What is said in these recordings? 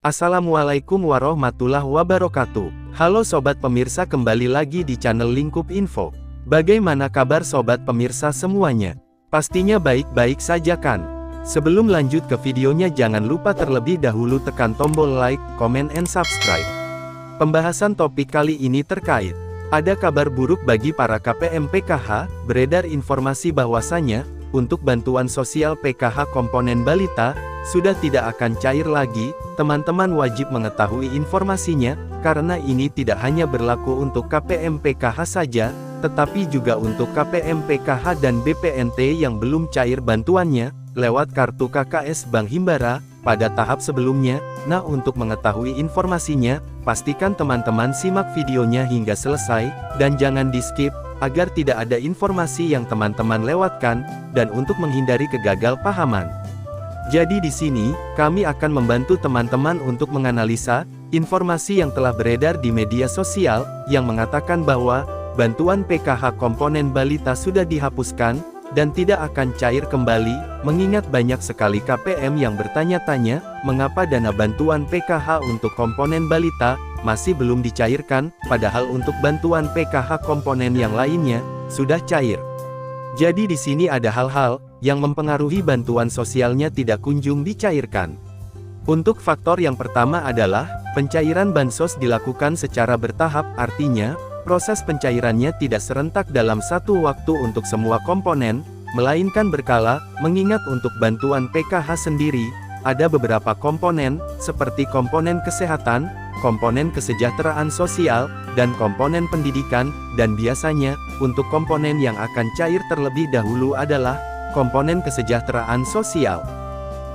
Assalamualaikum warahmatullahi wabarakatuh. Halo sobat pemirsa, kembali lagi di channel Lingkup Info. Bagaimana kabar sobat pemirsa semuanya? Pastinya baik-baik saja kan? Sebelum lanjut ke videonya, jangan lupa terlebih dahulu tekan tombol like, comment, and subscribe. Pembahasan topik kali ini terkait ada kabar buruk bagi para KPM PKH. Beredar informasi bahwasanya untuk bantuan sosial PKH komponen balita sudah tidak akan cair lagi. Teman-teman wajib mengetahui informasinya, karena ini tidak hanya berlaku untuk KPM PKH saja, tetapi juga untuk KPM PKH dan BPNT yang belum cair bantuannya lewat kartu KKS Bank Himbara pada tahap sebelumnya. Nah, untuk mengetahui informasinya, pastikan teman-teman simak videonya hingga selesai dan jangan di-skip agar tidak ada informasi yang teman-teman lewatkan dan untuk menghindari kegagalpahaman. Jadi di sini, kami akan membantu teman-teman untuk menganalisa informasi yang telah beredar di media sosial yang mengatakan bahwa bantuan PKH komponen balita sudah dihapuskan dan tidak akan cair kembali, mengingat banyak sekali KPM yang bertanya-tanya, mengapa dana bantuan PKH untuk komponen balita masih belum dicairkan, padahal untuk bantuan PKH komponen yang lainnya sudah cair. Jadi di sini ada hal-hal yang mempengaruhi bantuan sosialnya tidak kunjung dicairkan. Untuk faktor yang pertama adalah pencairan bansos dilakukan secara bertahap, artinya proses pencairannya tidak serentak dalam satu waktu untuk semua komponen, melainkan berkala, mengingat untuk bantuan PKH sendiri, ada beberapa komponen, seperti komponen kesehatan, komponen kesejahteraan sosial, dan komponen pendidikan, dan biasanya, untuk komponen yang akan cair terlebih dahulu adalah komponen kesejahteraan sosial.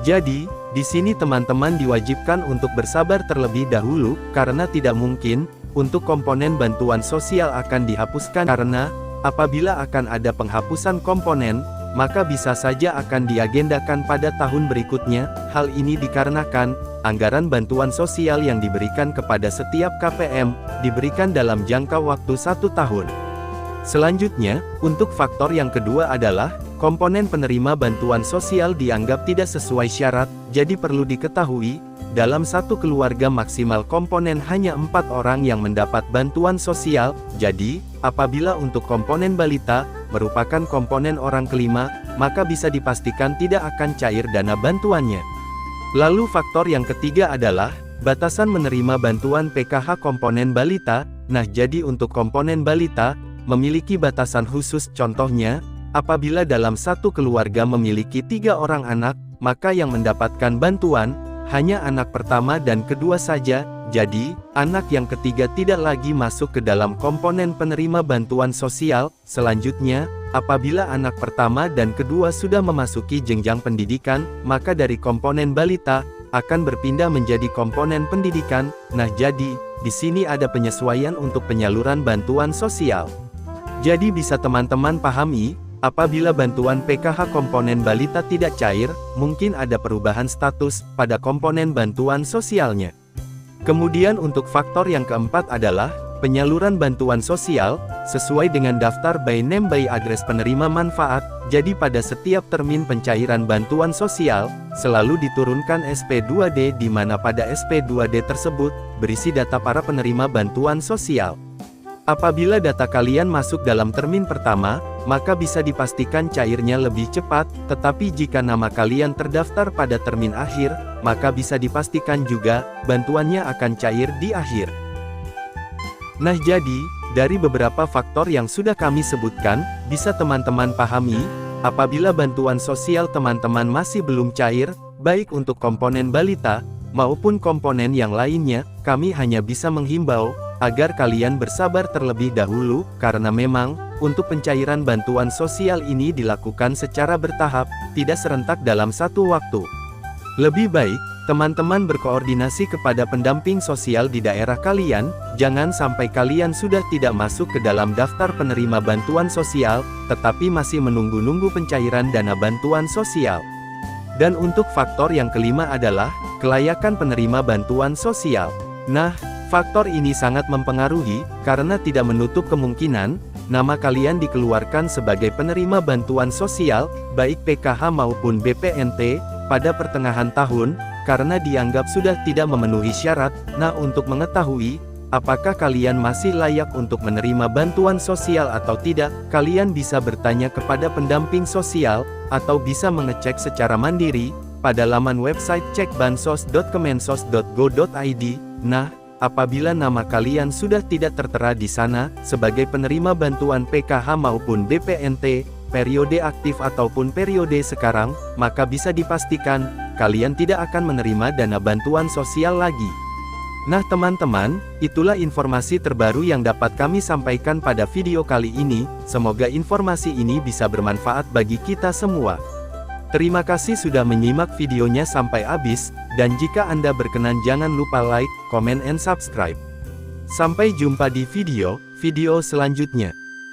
Jadi, di sini teman-teman diwajibkan untuk bersabar terlebih dahulu, karena tidak mungkin untuk komponen bantuan sosial akan dihapuskan, karena apabila akan ada penghapusan komponen, maka bisa saja akan diagendakan pada tahun berikutnya. Hal ini dikarenakan anggaran bantuan sosial yang diberikan kepada setiap KPM diberikan dalam jangka waktu 1 tahun. Selanjutnya, untuk faktor yang kedua adalah komponen penerima bantuan sosial dianggap tidak sesuai syarat. Jadi perlu diketahui, dalam satu keluarga maksimal komponen hanya 4 orang yang mendapat bantuan sosial. Jadi, apabila untuk komponen balita merupakan komponen orang kelima, maka bisa dipastikan tidak akan cair dana bantuannya. Lalu faktor yang ketiga adalah batasan menerima bantuan PKH komponen balita. Nah, jadi untuk komponen balita memiliki batasan khusus. Contohnya, apabila dalam satu keluarga memiliki 3 orang anak, maka yang mendapatkan bantuan hanya anak pertama dan kedua saja. Jadi, anak yang ketiga tidak lagi masuk ke dalam komponen penerima bantuan sosial. Selanjutnya, apabila anak pertama dan kedua sudah memasuki jenjang pendidikan, maka dari komponen balita akan berpindah menjadi komponen pendidikan. Nah, jadi di sini ada penyesuaian untuk penyaluran bantuan sosial. Jadi bisa teman-teman pahami, apabila bantuan PKH komponen balita tidak cair, mungkin ada perubahan status pada komponen bantuan sosialnya. Kemudian untuk faktor yang keempat adalah penyaluran bantuan sosial sesuai dengan daftar by name by address penerima manfaat. Jadi pada setiap termin pencairan bantuan sosial selalu diturunkan SP2D, di mana pada SP2D tersebut berisi data para penerima bantuan sosial. Apabila data kalian masuk dalam termin pertama, maka bisa dipastikan cairnya lebih cepat, tetapi jika nama kalian terdaftar pada termin akhir, maka bisa dipastikan juga bantuannya akan cair di akhir. Nah, jadi dari beberapa faktor yang sudah kami sebutkan, bisa teman-teman pahami, apabila bantuan sosial teman-teman masih belum cair, baik untuk komponen balita maupun komponen yang lainnya, kami hanya bisa menghimbau agar kalian bersabar terlebih dahulu, karena memang untuk pencairan bantuan sosial ini dilakukan secara bertahap, tidak serentak dalam satu waktu. Lebih baik teman-teman berkoordinasi kepada pendamping sosial di daerah kalian. Jangan sampai kalian sudah tidak masuk ke dalam daftar penerima bantuan sosial, tetapi masih menunggu-nunggu pencairan dana bantuan sosial. Dan untuk faktor yang kelima adalah kelayakan penerima bantuan sosial. Nah, faktor ini sangat mempengaruhi, karena tidak menutup kemungkinan nama kalian dikeluarkan sebagai penerima bantuan sosial, baik PKH maupun BPNT, pada pertengahan tahun, karena dianggap sudah tidak memenuhi syarat. Nah, untuk mengetahui apakah kalian masih layak untuk menerima bantuan sosial atau tidak, kalian bisa bertanya kepada pendamping sosial, atau bisa mengecek secara mandiri pada laman website cekbansos.kemensos.go.id. Nah, apabila nama kalian sudah tidak tertera di sana sebagai penerima bantuan PKH maupun BPNT, periode aktif ataupun periode sekarang, maka bisa dipastikan kalian tidak akan menerima dana bantuan sosial lagi. Nah teman-teman, itulah informasi terbaru yang dapat kami sampaikan pada video kali ini. Semoga informasi ini bisa bermanfaat bagi kita semua. Terima kasih sudah menyimak videonya sampai habis, dan jika Anda berkenan jangan lupa like, comment and subscribe. Sampai jumpa di video selanjutnya.